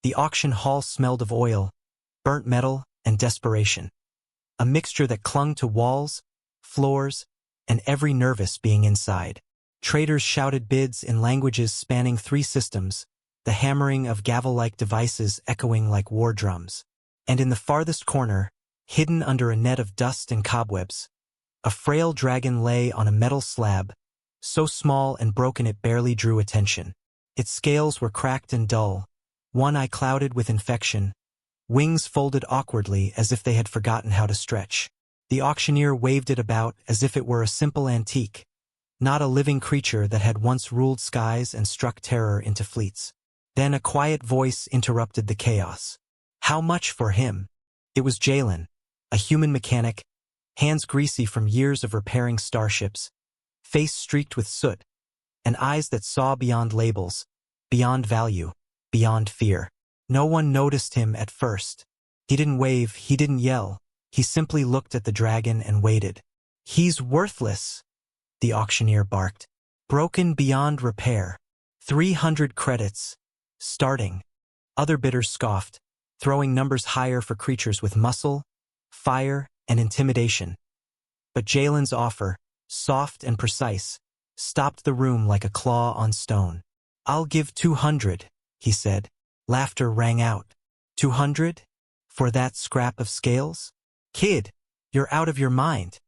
The auction hall smelled of oil, burnt metal, and desperation. A mixture that clung to walls, floors, and every nervous being inside. Traders shouted bids in languages spanning 3 systems, the hammering of gavel-like devices echoing like war drums. And in the farthest corner, hidden under a net of dust and cobwebs, a frail dragon lay on a metal slab, so small and broken it barely drew attention. Its scales were cracked and dull, one eye clouded with infection, wings folded awkwardly as if they had forgotten how to stretch. The auctioneer waved it about as if it were a simple antique, not a living creature that had once ruled skies and struck terror into fleets. Then a quiet voice interrupted the chaos. How much for him? It was Jalen, a human mechanic, hands greasy from years of repairing starships, face streaked with soot, and eyes that saw beyond labels, beyond value, beyond fear. No one noticed him at first. He didn't wave, he didn't yell. He simply looked at the dragon and waited. He's worthless, the auctioneer barked. Broken beyond repair. 300 credits. Starting. Other bidders scoffed, throwing numbers higher for creatures with muscle, fire, and intimidation. But Jalen's offer, soft and precise, stopped the room like a claw on stone. I'll give 200, he said. Laughter rang out. 200? For that scrap of scales? Kid, you're out of your mind.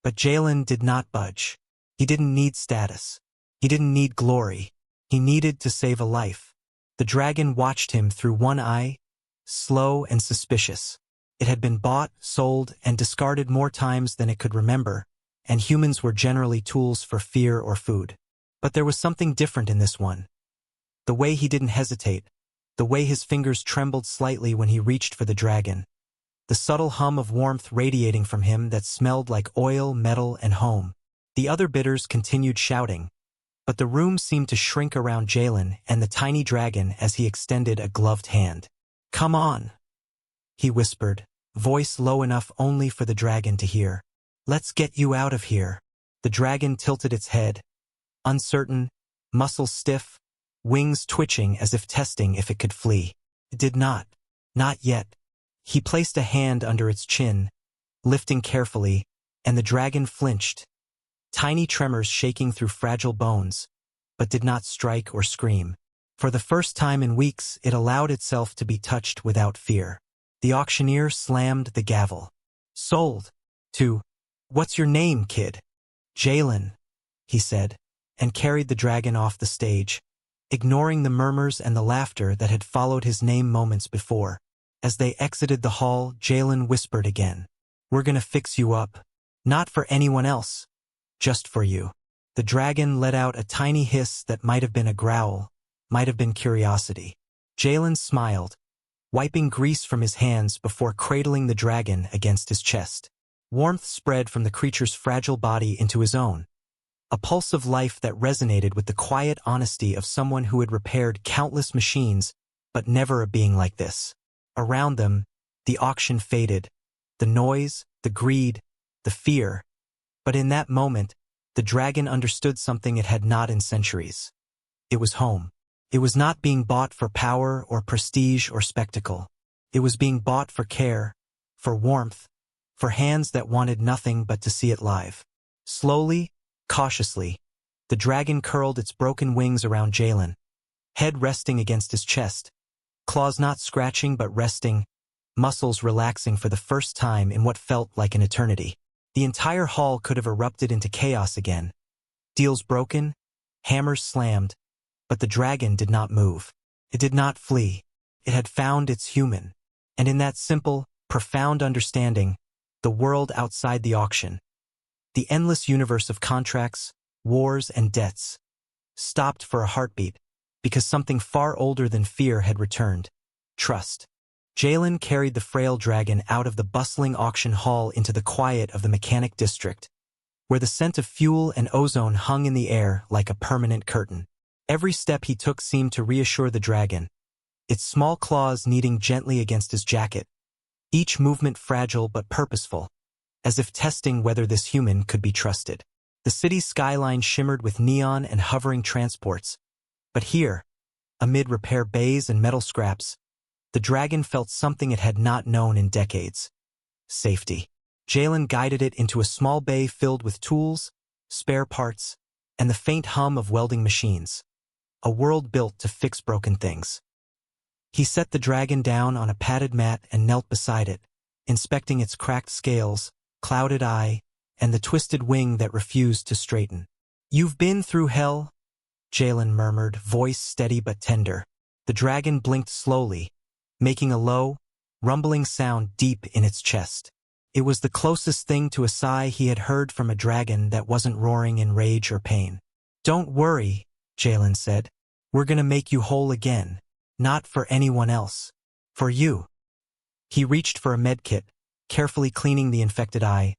But Jalen did not budge. He didn't need status. He didn't need glory. He needed to save a life. The dragon watched him through one eye, slow and suspicious. It had been bought, sold, and discarded more times than it could remember, and humans were generally tools for fear or food. But there was something different in this one. The way he didn't hesitate, the way his fingers trembled slightly when he reached for the dragon, the subtle hum of warmth radiating from him that smelled like oil, metal, and home. The other bidders continued shouting, but the room seemed to shrink around Jalen and the tiny dragon as he extended a gloved hand. Come on, he whispered, voice low enough only for the dragon to hear. Let's get you out of here. The dragon tilted its head, uncertain, muscles stiff, wings twitching as if testing if it could flee. It did not. Not yet. He placed a hand under its chin, lifting carefully, and the dragon flinched, tiny tremors shaking through fragile bones, but did not strike or scream. For the first time in weeks, it allowed itself to be touched without fear. The auctioneer slammed the gavel. Sold. To, what's your name, kid? Jalen, he said, and carried the dragon off the stage, ignoring the murmurs and the laughter that had followed his name moments before. As they exited the hall, Jalen whispered again. We're gonna fix you up. Not for anyone else. Just for you. The dragon let out a tiny hiss that might have been a growl, might have been curiosity. Jalen smiled, wiping grease from his hands before cradling the dragon against his chest. Warmth spread from the creature's fragile body into his own, a pulse of life that resonated with the quiet honesty of someone who had repaired countless machines, but never a being like this. Around them, the auction faded, the noise, the greed, the fear. But in that moment, the dragon understood something it had not in centuries. It was home. It was not being bought for power or prestige or spectacle. It was being bought for care, for warmth, for hands that wanted nothing but to see it live. Slowly, cautiously, the dragon curled its broken wings around Jalen, head resting against his chest, claws not scratching but resting, muscles relaxing for the first time in what felt like an eternity. The entire hall could have erupted into chaos again. Deals broken, hammers slammed, but the dragon did not move. It did not flee. It had found its human. And in that simple, profound understanding, the world outside the auction, the endless universe of contracts, wars, and debts, stopped for a heartbeat, because something far older than fear had returned. Trust. Jalen carried the frail dragon out of the bustling auction hall into the quiet of the mechanic district, where the scent of fuel and ozone hung in the air like a permanent curtain. Every step he took seemed to reassure the dragon, its small claws kneading gently against his jacket, each movement fragile but purposeful, as if testing whether this human could be trusted. The city's skyline shimmered with neon and hovering transports, but here, amid repair bays and metal scraps, the dragon felt something it had not known in decades. Safety. Jalen guided it into a small bay filled with tools, spare parts, and the faint hum of welding machines. A world built to fix broken things. He set the dragon down on a padded mat and knelt beside it, inspecting its cracked scales, clouded eye, and the twisted wing that refused to straighten. "You've been through hell?" Jalen murmured, voice steady but tender. The dragon blinked slowly, making a low, rumbling sound deep in its chest. It was the closest thing to a sigh he had heard from a dragon that wasn't roaring in rage or pain. "Don't worry," Jalen said. "We're gonna make you whole again. Not for anyone else. For you." He reached for a medkit, carefully cleaning the infected eye,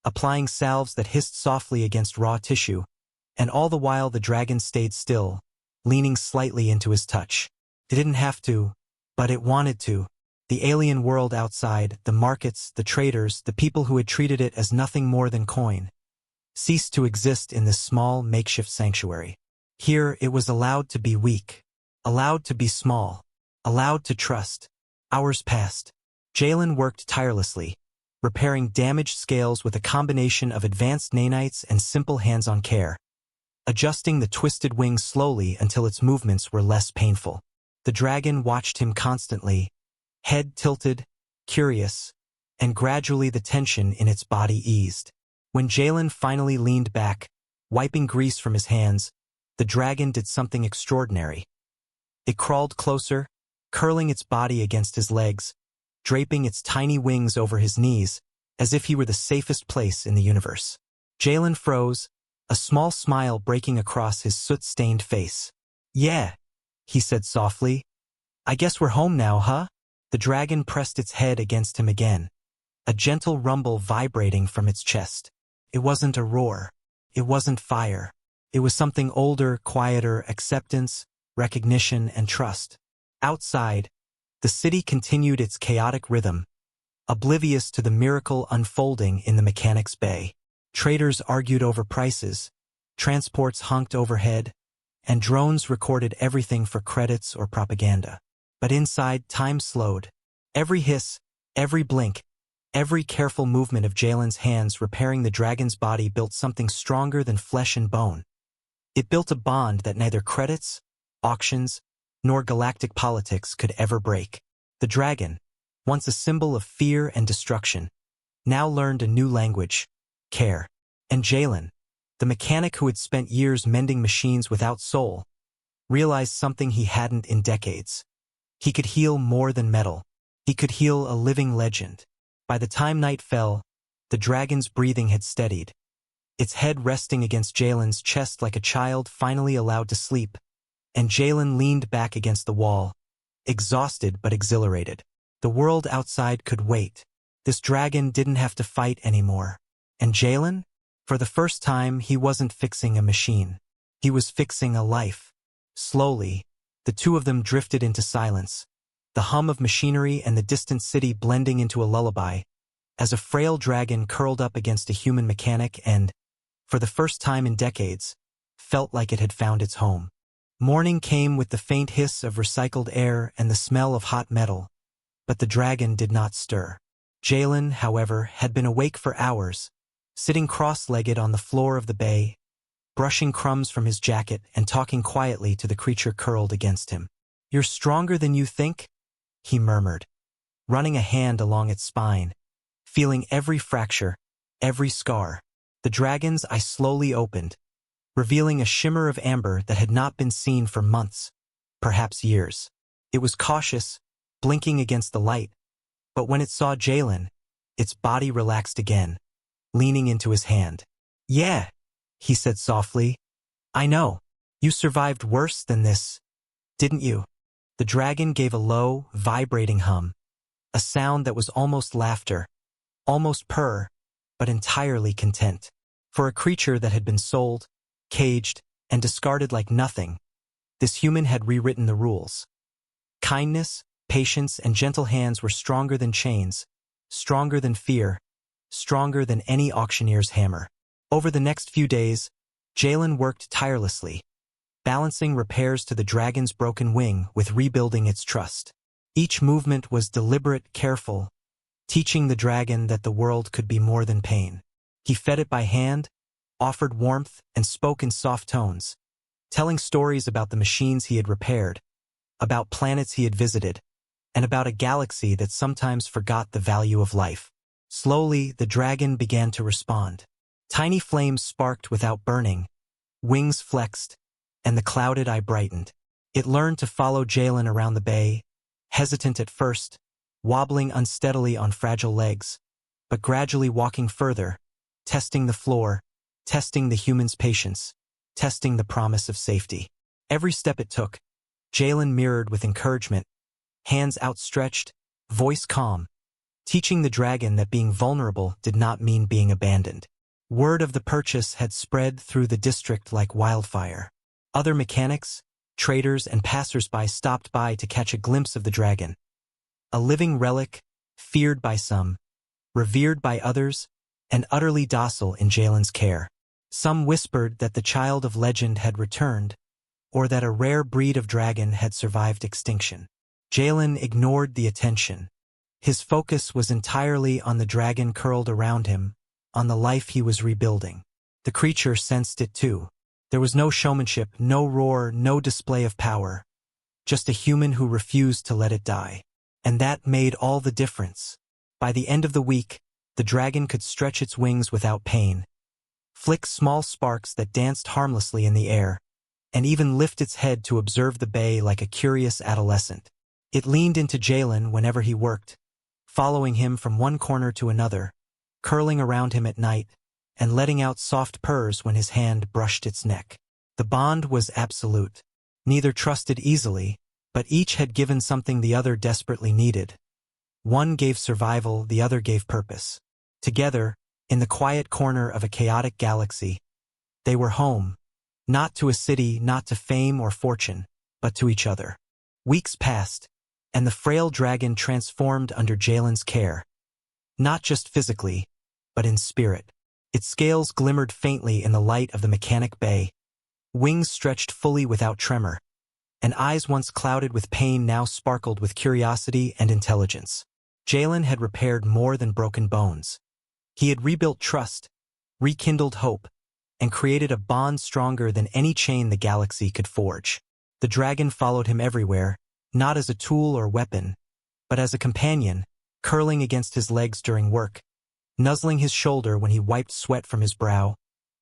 applying salves that hissed softly against raw tissue, and all the while the dragon stayed still, leaning slightly into his touch. It didn't have to, but it wanted to. The alien world outside, the markets, the traders, the people who had treated it as nothing more than coin, ceased to exist in this small, makeshift sanctuary. Here it was allowed to be weak, allowed to be small, allowed to trust. Hours passed. Jalen worked tirelessly, repairing damaged scales with a combination of advanced nanites and simple hands-on care, adjusting the twisted wing slowly until its movements were less painful. The dragon watched him constantly, head tilted, curious, and gradually the tension in its body eased. When Jalen finally leaned back, wiping grease from his hands, the dragon did something extraordinary. It crawled closer, curling its body against his legs, draping its tiny wings over his knees, as if he were the safest place in the universe. Jalen froze, a small smile breaking across his soot-stained face. "Yeah," he said softly. "I guess we're home now, huh?" The dragon pressed its head against him again, a gentle rumble vibrating from its chest. It wasn't a roar. It wasn't fire. It was something older, quieter, acceptance, recognition, and trust. Outside, the city continued its chaotic rhythm, oblivious to the miracle unfolding in the Mechanics Bay. Traders argued over prices, transports honked overhead, and drones recorded everything for credits or propaganda. But inside, time slowed. Every hiss, every blink, every careful movement of Jalen's hands repairing the dragon's body built something stronger than flesh and bone. It built a bond that neither credits, auctions, nor galactic politics could ever break. The dragon, once a symbol of fear and destruction, now learned a new language, care. And Jalen, the mechanic who had spent years mending machines without soul, realized something he hadn't in decades. He could heal more than metal. He could heal a living legend. By the time night fell, the dragon's breathing had steadied, its head resting against Jalen's chest like a child finally allowed to sleep, and Jalen leaned back against the wall, exhausted but exhilarated. The world outside could wait. This dragon didn't have to fight anymore. And Jalen? For the first time, he wasn't fixing a machine. He was fixing a life. Slowly, the two of them drifted into silence, the hum of machinery and the distant city blending into a lullaby, as a frail dragon curled up against a human mechanic and, for the first time in decades, felt like it had found its home. Morning came with the faint hiss of recycled air and the smell of hot metal, but the dragon did not stir. Jalen, however, had been awake for hours, sitting cross-legged on the floor of the bay, brushing crumbs from his jacket and talking quietly to the creature curled against him. "You're stronger than you think?" he murmured, running a hand along its spine, feeling every fracture, every scar. The dragon's eye slowly opened, revealing a shimmer of amber that had not been seen for months, perhaps years. It was cautious, blinking against the light, but when it saw Jalen, its body relaxed again, leaning into his hand. "Yeah," he said softly. "I know. You survived worse than this, didn't you?" The dragon gave a low, vibrating hum, a sound that was almost laughter, almost purr, but entirely content. For a creature that had been sold, caged, and discarded like nothing, this human had rewritten the rules. Kindness, patience, and gentle hands were stronger than chains, stronger than fear, stronger than any auctioneer's hammer. Over the next few days, Jalen worked tirelessly, balancing repairs to the dragon's broken wing with rebuilding its trust. Each movement was deliberate, careful, teaching the dragon that the world could be more than pain. He fed it by hand, offered warmth, and spoke in soft tones, telling stories about the machines he had repaired, about planets he had visited, and about a galaxy that sometimes forgot the value of life. Slowly, the dragon began to respond. Tiny flames sparked without burning, wings flexed, and the clouded eye brightened. It learned to follow Jalen around the bay, hesitant at first, wobbling unsteadily on fragile legs, but gradually walking further, testing the floor, testing the human's patience, testing the promise of safety. Every step it took, Jalen mirrored with encouragement, hands outstretched, voice calm, teaching the dragon that being vulnerable did not mean being abandoned. Word of the purchase had spread through the district like wildfire. Other mechanics, traders, and passers-by stopped by to catch a glimpse of the dragon. A living relic, feared by some, revered by others, and utterly docile in Jalen's care. Some whispered that the child of legend had returned, or that a rare breed of dragon had survived extinction. Jalen ignored the attention. His focus was entirely on the dragon curled around him, on the life he was rebuilding. The creature sensed it too. There was no showmanship, no roar, no display of power, just a human who refused to let it die. And that made all the difference. By the end of the week, the dragon could stretch its wings without pain, flick small sparks that danced harmlessly in the air, and even lift its head to observe the bay like a curious adolescent. It leaned into Jalen whenever he worked, following him from one corner to another, curling around him at night, and letting out soft purrs when his hand brushed its neck. The bond was absolute. Neither trusted easily, but each had given something the other desperately needed. One gave survival, the other gave purpose. Together, in the quiet corner of a chaotic galaxy, they were home, not to a city, not to fame or fortune, but to each other. Weeks passed, and the frail dragon transformed under Jalen's care. Not just physically, but in spirit. Its scales glimmered faintly in the light of the mechanic bay, wings stretched fully without tremor, and eyes once clouded with pain now sparkled with curiosity and intelligence. Jalen had repaired more than broken bones. He had rebuilt trust, rekindled hope, and created a bond stronger than any chain the galaxy could forge. The dragon followed him everywhere, not as a tool or weapon, but as a companion, curling against his legs during work, nuzzling his shoulder when he wiped sweat from his brow,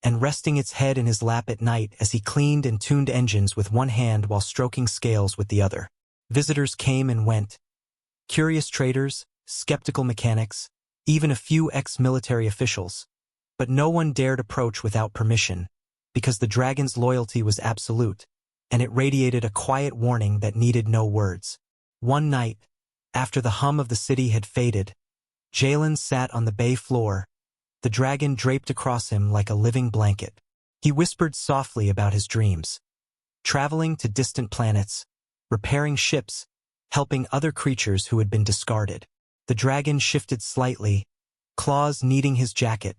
and resting its head in his lap at night as he cleaned and tuned engines with one hand while stroking scales with the other. Visitors came and went. Curious traders, skeptical mechanics, even a few ex-military officials. But no one dared approach without permission, because the dragon's loyalty was absolute, and it radiated a quiet warning that needed no words. One night, after the hum of the city had faded, Jalen sat on the bay floor, the dragon draped across him like a living blanket. He whispered softly about his dreams. Traveling to distant planets, repairing ships, helping other creatures who had been discarded. The dragon shifted slightly, claws kneading his jacket,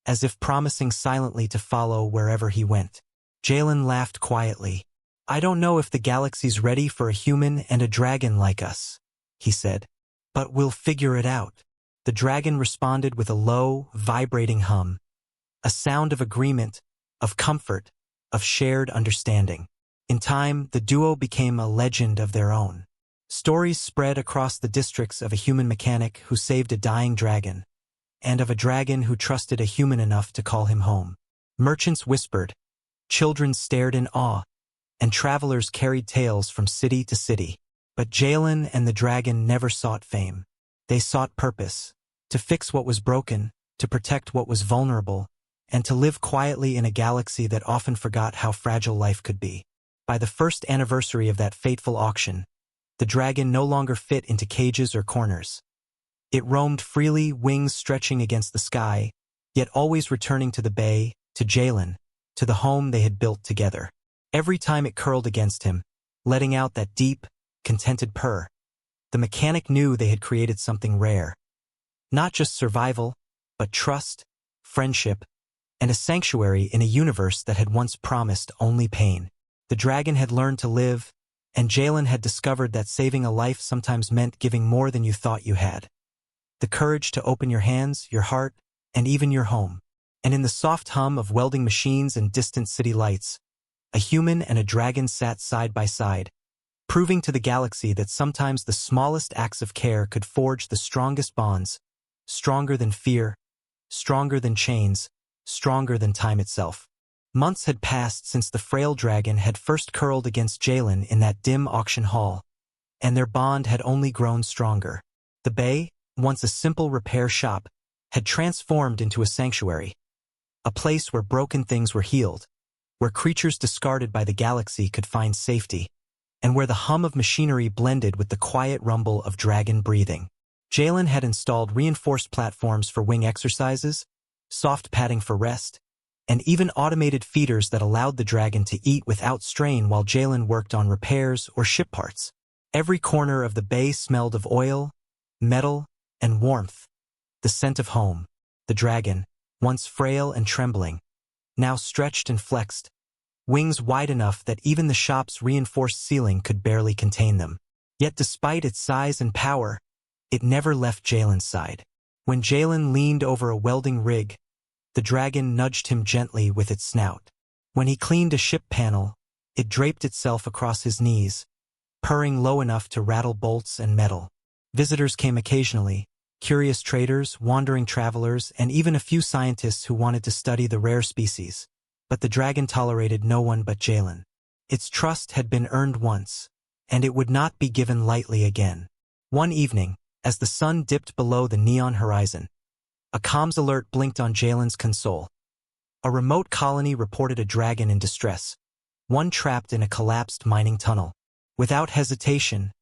as if promising silently to follow wherever he went. Jalen laughed quietly. "I don't know if the galaxy's ready for a human and a dragon like us," he said, "but we'll figure it out." The dragon responded with a low, vibrating hum, a sound of agreement, of comfort, of shared understanding. In time, the duo became a legend of their own. Stories spread across the districts of a human mechanic who saved a dying dragon, and of a dragon who trusted a human enough to call him home. Merchants whispered, children stared in awe, and travelers carried tales from city to city. But Jalen and the dragon never sought fame. They sought purpose, to fix what was broken, to protect what was vulnerable, and to live quietly in a galaxy that often forgot how fragile life could be. By the first anniversary of that fateful auction, the dragon no longer fit into cages or corners. It roamed freely, wings stretching against the sky, yet always returning to the bay, to Jalen, to the home they had built together. Every time it curled against him, letting out that deep, contented purr, the mechanic knew they had created something rare. Not just survival, but trust, friendship, and a sanctuary in a universe that had once promised only pain. The dragon had learned to live, and Jalen had discovered that saving a life sometimes meant giving more than you thought you had. The courage to open your hands, your heart, and even your home. And in the soft hum of welding machines and distant city lights, a human and a dragon sat side by side, proving to the galaxy that sometimes the smallest acts of care could forge the strongest bonds, stronger than fear, stronger than chains, stronger than time itself. Months had passed since the frail dragon had first curled against Jalen in that dim auction hall, and their bond had only grown stronger. The bay, once a simple repair shop, had transformed into a sanctuary, a place where broken things were healed, where creatures discarded by the galaxy could find safety, and where the hum of machinery blended with the quiet rumble of dragon breathing. Jalen had installed reinforced platforms for wing exercises, soft padding for rest, and even automated feeders that allowed the dragon to eat without strain while Jalen worked on repairs or ship parts. Every corner of the bay smelled of oil, metal, and warmth, the scent of home. The dragon, once frail and trembling, now stretched and flexed, wings wide enough that even the shop's reinforced ceiling could barely contain them. Yet despite its size and power, it never left Jalen's side. When Jalen leaned over a welding rig, the dragon nudged him gently with its snout. When he cleaned a ship panel, it draped itself across his knees, purring low enough to rattle bolts and metal. Visitors came occasionally, curious traders, wandering travelers, and even a few scientists who wanted to study the rare species. But the dragon tolerated no one but Jalen. Its trust had been earned once, and it would not be given lightly again. One evening, as the sun dipped below the neon horizon, a comms alert blinked on Jalen's console. A remote colony reported a dragon in distress, one trapped in a collapsed mining tunnel. Without hesitation,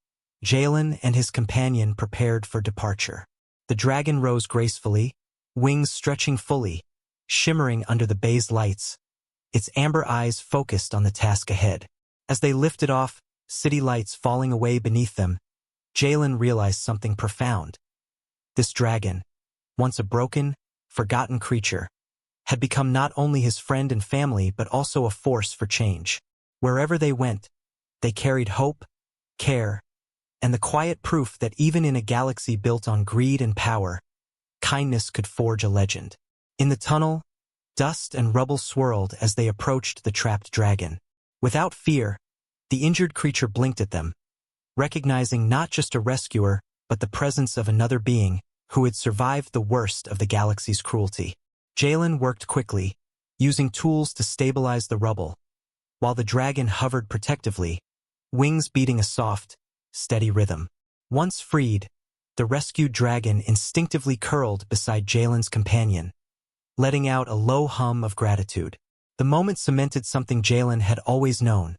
Jalen and his companion prepared for departure. The dragon rose gracefully, wings stretching fully, shimmering under the bay's lights, its amber eyes focused on the task ahead. As they lifted off, city lights falling away beneath them, Jalen realized something profound. This dragon, once a broken, forgotten creature, had become not only his friend and family but also a force for change. Wherever they went, they carried hope, care, and the quiet proof that even in a galaxy built on greed and power, kindness could forge a legend. In the tunnel, dust and rubble swirled as they approached the trapped dragon. Without fear, the injured creature blinked at them, recognizing not just a rescuer, but the presence of another being who had survived the worst of the galaxy's cruelty. Jalen worked quickly, using tools to stabilize the rubble, while the dragon hovered protectively, wings beating a soft, steady rhythm. Once freed, the rescued dragon instinctively curled beside Jalen's companion, letting out a low hum of gratitude. The moment cemented something Jalen had always known.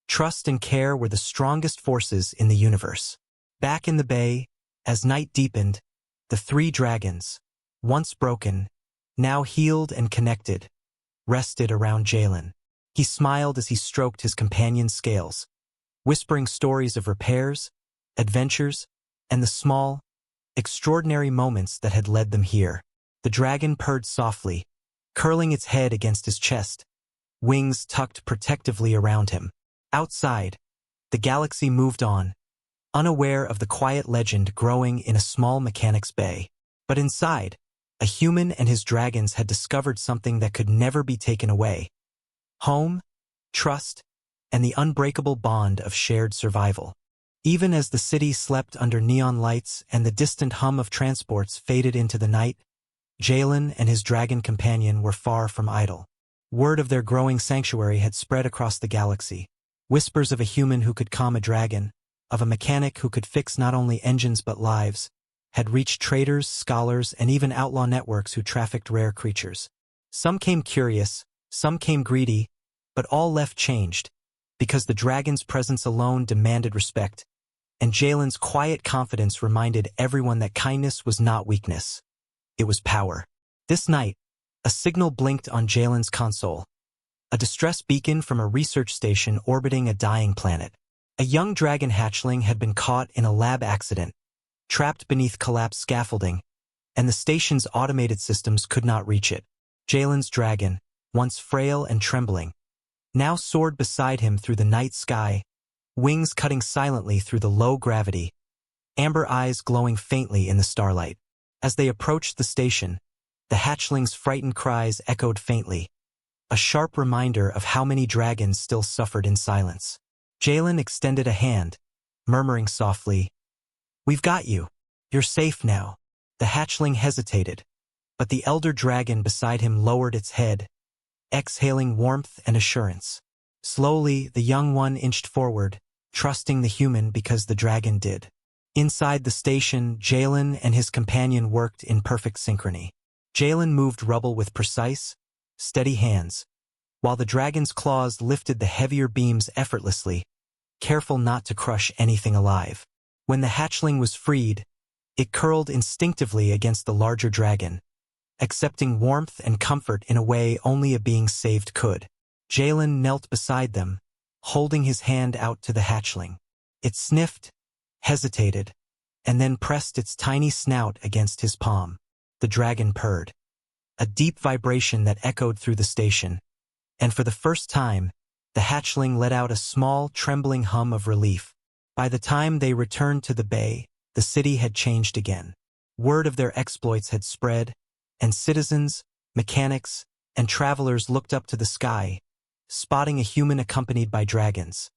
Trust and care were the strongest forces in the universe. Back in the bay, as night deepened, the three dragons, once broken, now healed and connected, rested around Jalen. He smiled as he stroked his companion's scales, whispering stories of repairs, adventures, and the small, extraordinary moments that had led them here. The dragon purred softly, curling its head against his chest, wings tucked protectively around him. Outside, the galaxy moved on, unaware of the quiet legend growing in a small mechanic's bay. But inside, a human and his dragons had discovered something that could never be taken away. Home, trust, and the unbreakable bond of shared survival. Even as the city slept under neon lights and the distant hum of transports faded into the night, Jalen and his dragon companion were far from idle. Word of their growing sanctuary had spread across the galaxy. Whispers of a human who could calm a dragon, of a mechanic who could fix not only engines but lives, had reached traders, scholars, and even outlaw networks who trafficked rare creatures. Some came curious, some came greedy, but all left changed, because the dragon's presence alone demanded respect, and Jalen's quiet confidence reminded everyone that kindness was not weakness. It was power. This night, a signal blinked on Jalen's console, a distress beacon from a research station orbiting a dying planet. A young dragon hatchling had been caught in a lab accident, trapped beneath collapsed scaffolding, and the station's automated systems could not reach it. Jalen's dragon, once frail and trembling, now soared beside him through the night sky, wings cutting silently through the low gravity, amber eyes glowing faintly in the starlight. As they approached the station, the hatchling's frightened cries echoed faintly, a sharp reminder of how many dragons still suffered in silence. Jalen extended a hand, murmuring softly, "We've got you. You're safe now." The hatchling hesitated, but the elder dragon beside him lowered its head, exhaling warmth and assurance. Slowly, the young one inched forward, trusting the human because the dragon did. Inside the station, Jalen and his companion worked in perfect synchrony. Jalen moved rubble with precise, steady hands, while the dragon's claws lifted the heavier beams effortlessly, careful not to crush anything alive. When the hatchling was freed, it curled instinctively against the larger dragon, accepting warmth and comfort in a way only a being saved could. Jalen knelt beside them, holding his hand out to the hatchling. It sniffed, hesitated, and then pressed its tiny snout against his palm. The dragon purred, a deep vibration that echoed through the station, and for the first time, the hatchling let out a small, trembling hum of relief. By the time they returned to the bay, the city had changed again. Word of their exploits had spread, and citizens, mechanics, and travelers looked up to the sky, spotting a human accompanied by dragons.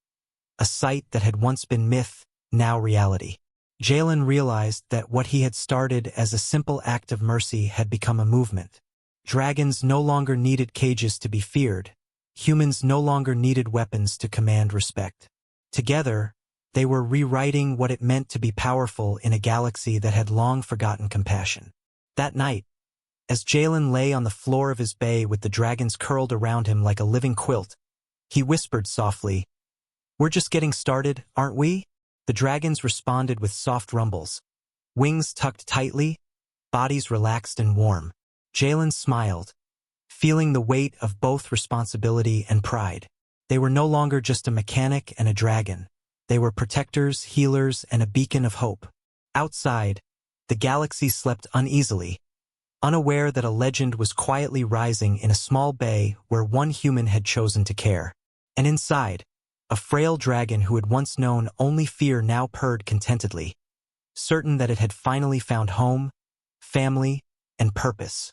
A sight that had once been myth, now reality. Jalen realized that what he had started as a simple act of mercy had become a movement. Dragons no longer needed cages to be feared. Humans no longer needed weapons to command respect. Together, they were rewriting what it meant to be powerful in a galaxy that had long forgotten compassion. That night, as Jalen lay on the floor of his bay with the dragons curled around him like a living quilt, he whispered softly, "We're just getting started, aren't we?" The dragons responded with soft rumbles, wings tucked tightly, bodies relaxed and warm. Jalen smiled, feeling the weight of both responsibility and pride. They were no longer just a mechanic and a dragon. They were protectors, healers, and a beacon of hope. Outside, the galaxy slept uneasily, unaware that a legend was quietly rising in a small bay where one human had chosen to care. And inside, a frail dragon who had once known only fear now purred contentedly, certain that it had finally found home, family, and purpose.